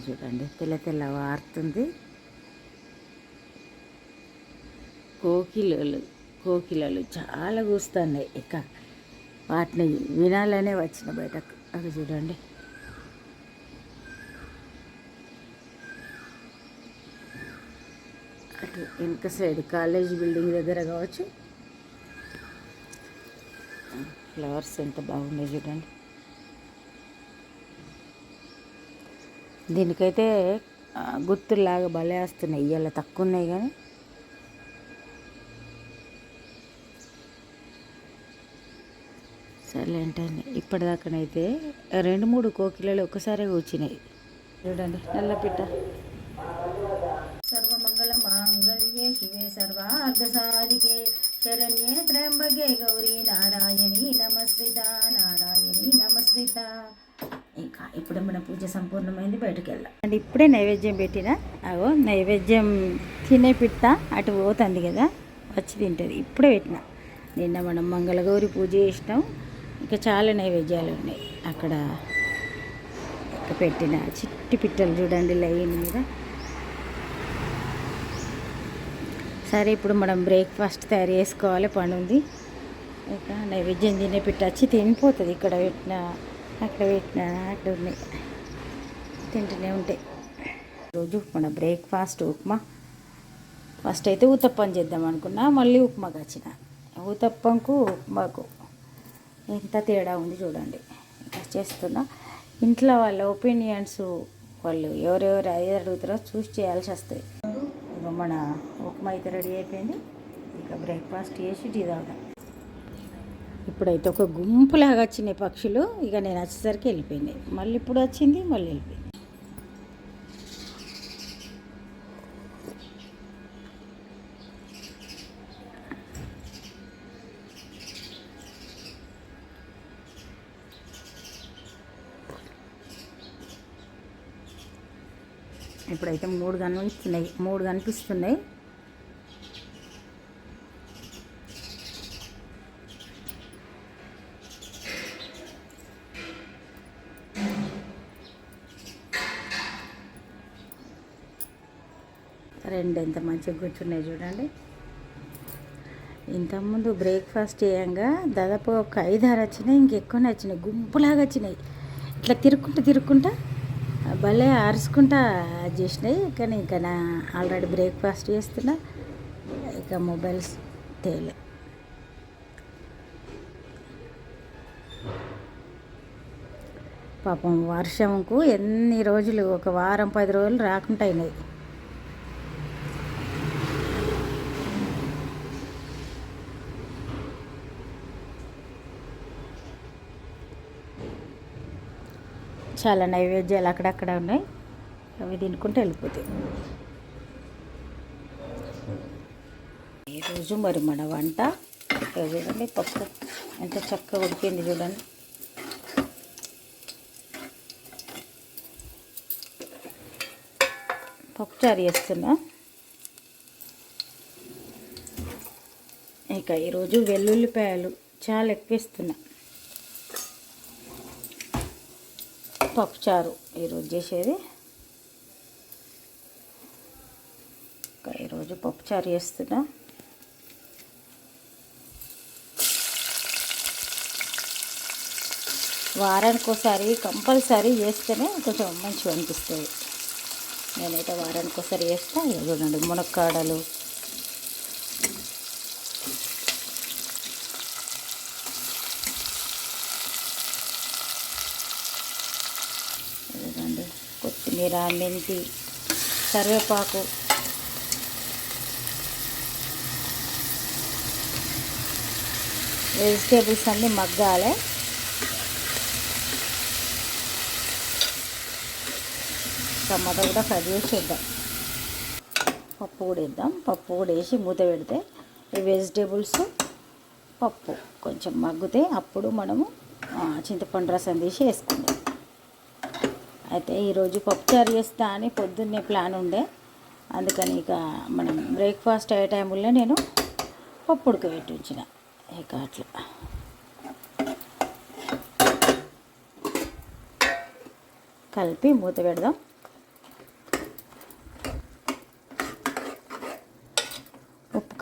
చూడండి తెల్ల తెల్ల వారుతుంది. కోకిలలు చాలా కూస్తున్నాయి. ఇక వాటిని వినాలనే వచ్చిన బయటకు. అక్కడ చూడండి. అటు వెనక సైడ్ కాలేజ్ బిల్డింగ్ దగ్గర కావచ్చు. ఫ్లవర్స్ ఎంత బాగున్నాయి చూడండి. దీనికైతే గుర్తులాగా భలే వస్తున్నాయి. ఇవాళ తక్కువ ఉన్నాయి కానీ సర్లే ఏంటండి. ఇప్పటిదాకానైతే 2-3 కోకిలలు ఒక్కసారి కూర్చున్నాయి చూడండి. నల్లపిట్ట. సర్వమంగళ మాంగళ్యే శివే సర్వార్థ సాధికే శరణ్యే త్ర్యంబకే గౌరీ నారాయణి నమస్కృత నారాయణి నమస్కృత. ఇంకా ఇప్పుడు మన పూజ సంపూర్ణమైంది. బయటకు వెళ్దాం అండ్ ఇప్పుడే నైవేద్యం పెట్టిన. అగో నైవేద్యం తినే పిట్ట అటు పోతుంది కదా, వచ్చి తింటుంది. ఇప్పుడే పెట్టిన. నిన్న మనం మంగళగౌరి పూజ చేసినాం. ఇంకా చాలా నైవేద్యాలు ఉన్నాయి అక్కడ. పెట్టిన చిట్టి పిట్టలు చూడండి లైన్ మీద. సరే ఇప్పుడు మనం బ్రేక్ఫాస్ట్ తయారు చేసుకోవాలి, పని ఉంది. ఇక నైవేద్యం తినే పిట్ట వచ్చి తినిపోతుంది. ఇక్కడ పెట్టిన అక్కడ పెట్టిన అక్కడ ఉన్నాయి, తింటూనే ఉంటాయి. రోజు మన బ్రేక్ఫాస్ట్ ఉప్మా. ఫస్ట్ అయితే ఊతప్పం చేద్దాం అనుకున్నా, మళ్ళీ ఉప్మాకి వచ్చిన. ఊతప్పంకు ఉప్మాకు ఎంత తేడా ఉంది చూడండి. ఇంకా చేస్తున్నా. ఇంట్లో వాళ్ళ ఒపీనియన్స్ వాళ్ళు ఎవరెవరు ఏది అడుగుతారో చూసి చేయాల్సి వస్తుంది. ఇక మన ఉప్మా అయితే రెడీ అయిపోయింది. ఇక బ్రేక్ఫాస్ట్ చేసి టీ తాగుదాం. ఇప్పుడైతే ఒక గుంపులాగా వచ్చినాయి పక్షులు. ఇక నేను వచ్చేసరికి వెళ్ళిపోయింది. మళ్ళీ ఇప్పుడు వచ్చింది, మళ్ళీ వెళ్ళిపోయింది. ఇప్పుడైతే 3 కనిపిస్తున్నాయి. రెండు ఎంత మంచిగా కూర్చున్నాయి చూడండి. ఇంతకుముందు బ్రేక్ఫాస్ట్ చేయంగా దాదాపు ఒక 5-6 వచ్చినాయి. ఇంకెక్కువనే వచ్చినాయి, గుంపులాగా వచ్చినాయి. ఇట్లా తిరుక్కుంటా భలే అరుచుకుంటా చేసినాయి. కానీ ఇంకా నా ఆల్రెడీ బ్రేక్ఫాస్ట్ చేస్తున్నా. ఇక మొబైల్స్ తేలే. పాపం వర్షంకు ఎన్ని రోజులు, ఒక వారం 10 రోజులు రాకుండా అయినాయి. చాలా నైవేద్యాలు అక్కడక్కడ ఉన్నాయి. అవి తినుకుంటూ వెళ్ళిపోతాయి. ఈరోజు మరి మన వంట చూడండి. పప్పు ఎంత చక్కగా ఉడికింది చూడండి. పప్పుచారు చేస్తున్నా. ఇక ఈరోజు వెల్లుల్లిపాయలు చాలా ఎక్కువ వేస్తున్నా. పప్పుచారు ఈరోజు చేసేది. ఈరోజు పప్పుచారు చేస్తున్నా. వారానికి ఒకసారి కంపల్సరీ చేస్తేనే కొంచెం మంచిగా అనిపిస్తుంది. నేనైతే వారానికి ఒకసారి చేస్తా. చూడండి మునక్కాడలు, కొత్తిమీర, మెంతి, కరివేపాకు, వెజిటేబుల్స్ అన్నీ మగ్గాలి. టమాటా కూడా కట్ చేసి వేద్దాం. పప్పు కూడా వేద్దాం. పప్పు కూడా వేసి మూత పెడితే ఈ వెజిటేబుల్స్ పప్పు కొంచెం మగ్గితే అప్పుడు మనము చింతపండు రసం తీసి వేసుకుందాం. అయితే ఈరోజు పప్పుచారు చేస్తా అని పొద్దున్నే ప్లాన్ ఉండే. అందుకని ఇక మనం బ్రేక్ఫాస్ట్ అయ్యే టైంలో నేను పప్పు ఉడకబెట్టి ఉంచిన. ఇక అట్లా కలిపి మూత పెడదాం.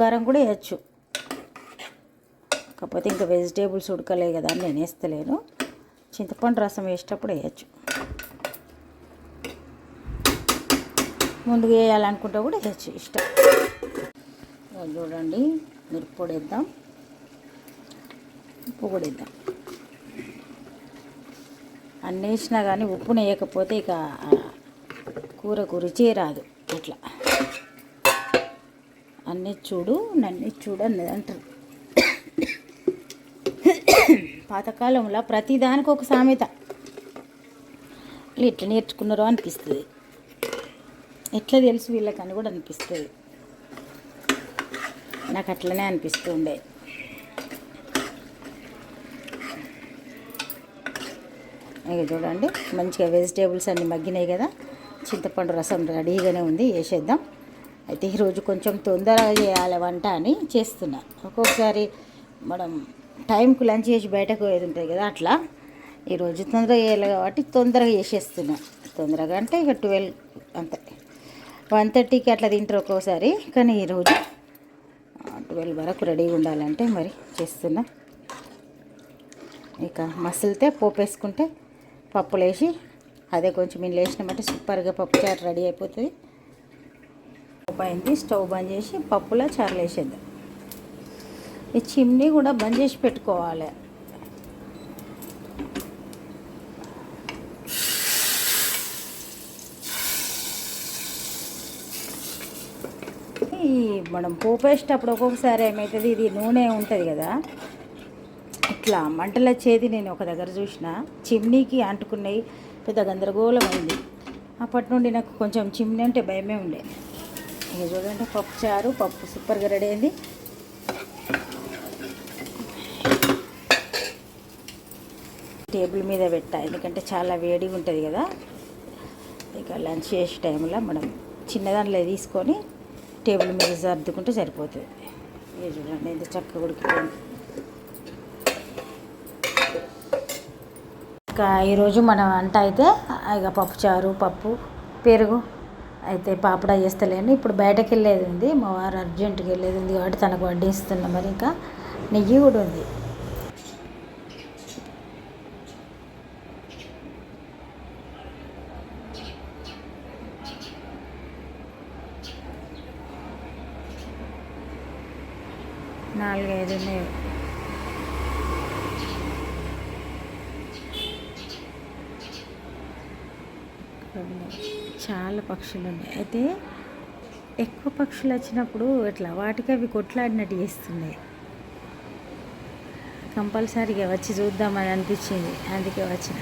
కారం కూడా వేయచ్చు, కాకపోతే ఇంకా వెజిటేబుల్స్ ఉడకలే కదా అని నేను వేస్తలేను. చింతపండు రసం వేసేటప్పుడు వేయచ్చు. ముందుగా వేయాలనుకుంటే కూడా వేయచ్చు, ఇష్టం. చూడండి, మిరప్పొడి వేద్దాం, ఉప్పు కూడా వేద్దాం. అన్నీ వేసినా కానీ ఉప్పుని వేయకపోతే ఇక కూరకు రుచి రాదు. అట్లా అన్నీ చూడు నన్ను చూడు అన్నది అంటారు. పాతకాలంలో ప్రతిదానికి ఒక సామెత. ఎట్లా నేర్చుకున్నారో అనిపిస్తుంది, ఎట్లా తెలుసు వీళ్ళకని కూడా అనిపిస్తుంది. నాకు అట్లనే అనిపిస్తుండే. ఇక చూడండి, మంచిగా వెజిటేబుల్స్ అన్నీ మగ్గినాయి కదా, చింతపండు రసం రెడీగానే ఉంది, వేసేద్దాం. అయితే ఈరోజు కొంచెం తొందరగా చేయాలి వంట అని చేస్తున్నా. ఒక్కొక్కసారి మనం టైంకు లంచ్ చేసి బయటకు పోయేది ఉంటుంది కదా, అట్లా ఈరోజు తొందరగా చేయాలి కాబట్టి తొందరగా చేసేస్తున్నా. తొందరగా అంటే ఇక 12 అంతే, 1:30కి అట్లా తింటారు ఒక్కోసారి, కానీ ఈరోజు 12 వరకు రెడీగా ఉండాలంటే మరి చేస్తున్నా. ఇక మసిలితే పోపు వేసుకుంటే పప్పులు వేసి అదే కొంచెం ఇంట్లో వేసినామంటే సూపర్గా పప్పు చారు రెడీ అయిపోతుంది. అయింది, స్టవ్ బంద్ చేసి పప్పులో చారులు వేసేద్దాం. ఈ చిమ్నీ కూడా బంద్ చేసి పెట్టుకోవాలి. ఈ మనం పోపు వేసేటప్పుడు ఒక్కొక్కసారి ఏమవుతుంది, ఇది నూనె ఉంటుంది కదా, ఇట్లా మంటలు వచ్చేది నేను ఒక దగ్గర చూసిన. చిమ్నీకి అంటుకున్నాయి, పెద్ద గందరగోళం అయింది. అప్పటి నుండి నాకు కొంచెం చిమ్నీ అంటే భయమే ఉండే. ఇక చూడండి, పప్పు చారు, పప్పు సూపర్గా రెడీ అయింది. టేబుల్ మీద పెట్టా, ఎందుకంటే చాలా వేడిగా ఉంటుంది కదా. ఇక లంచ్ చేసే టైంలో మనం చిన్నదాంట్లో తీసుకొని టేబుల్ మీద సర్దుకుంటే సరిపోతుంది. ఇక చూడండి, ఎంత చక్కగా ఉడికిపోయింది. ఇంకా ఈరోజు మన వంట అయితే ఇక పప్పుచారు, పప్పు, పెరుగు అయితే పాపడా చేస్తలేను. ఇప్పుడు బయటకు వెళ్ళేది ఉంది, మా వారు అర్జెంటుగా వెళ్ళేది ఉంది కాబట్టి తనకు వడ్డిస్తున్నా. మరి ఇంకా నెయ్యి కూడా ఉంది. నాలుగైదు ఉన్నాయి. చాలా పక్షులు ఉన్నాయి. అయితే ఎక్కువ పక్షులు వచ్చినప్పుడు ఇట్లా వాటికి అవి కొట్లాడినట్టు చేస్తున్నాయి. కంపల్సరీగా వచ్చి చూద్దామని అనిపించింది, అందుకే వచ్చిన.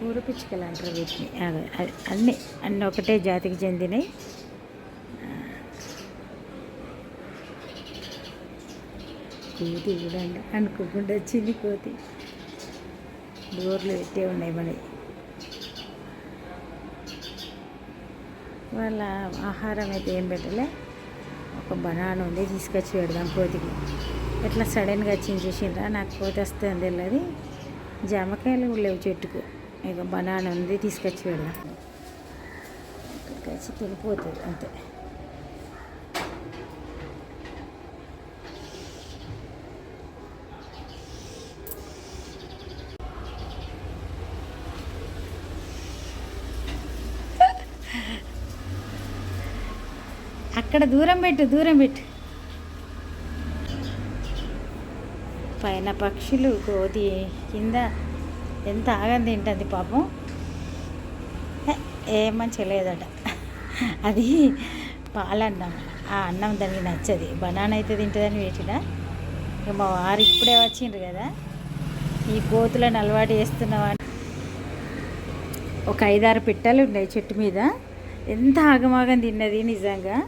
ఊరు పిచ్చుకలు అంటారు వీటిని. అన్నీ ఒకటే జాతికి చెందినవి. కోతి కూడా అనుకోకుండా వచ్చింది. కోతి డోర్లు పెట్టే ఉన్నాయి మనవి. వాళ్ళ ఆహారం అయితే ఏం పెట్టలే, ఒక బనానా ఉంది, తీసుకొచ్చి పెడదాం కోతికి. ఎట్లా సడన్గా వచ్చింది చూసిండ్రా, నాకు కోతి వస్తే అని తెలియదు. జామకాయలు కూడా లేవు చెట్టుకు, ఇక బనానా ఉంది, తీసుకొచ్చి పెడదాం. ఇక్కడికి వచ్చి తినిపోతుంది అంతే. అక్కడ దూరం పెట్టు. పైన పక్షులు, కోతి కింద ఎంత ఆగం తింటుంది పాపం. ఏం మంచిగా లేదట. అది పాలన్నం, ఆ అన్నం దానికి నచ్చది. బనానా అయితే తింటుందని పెట్టిన. ఇక మా వారు ఇప్పుడే వచ్చిండ్రు కదా, ఈ కోతులను అలవాటు చేస్తున్నామని. ఒక 5-6 పిట్టలు ఉన్నాయి చెట్టు మీద. ఎంత ఆగమాగం తిన్నది నిజంగా.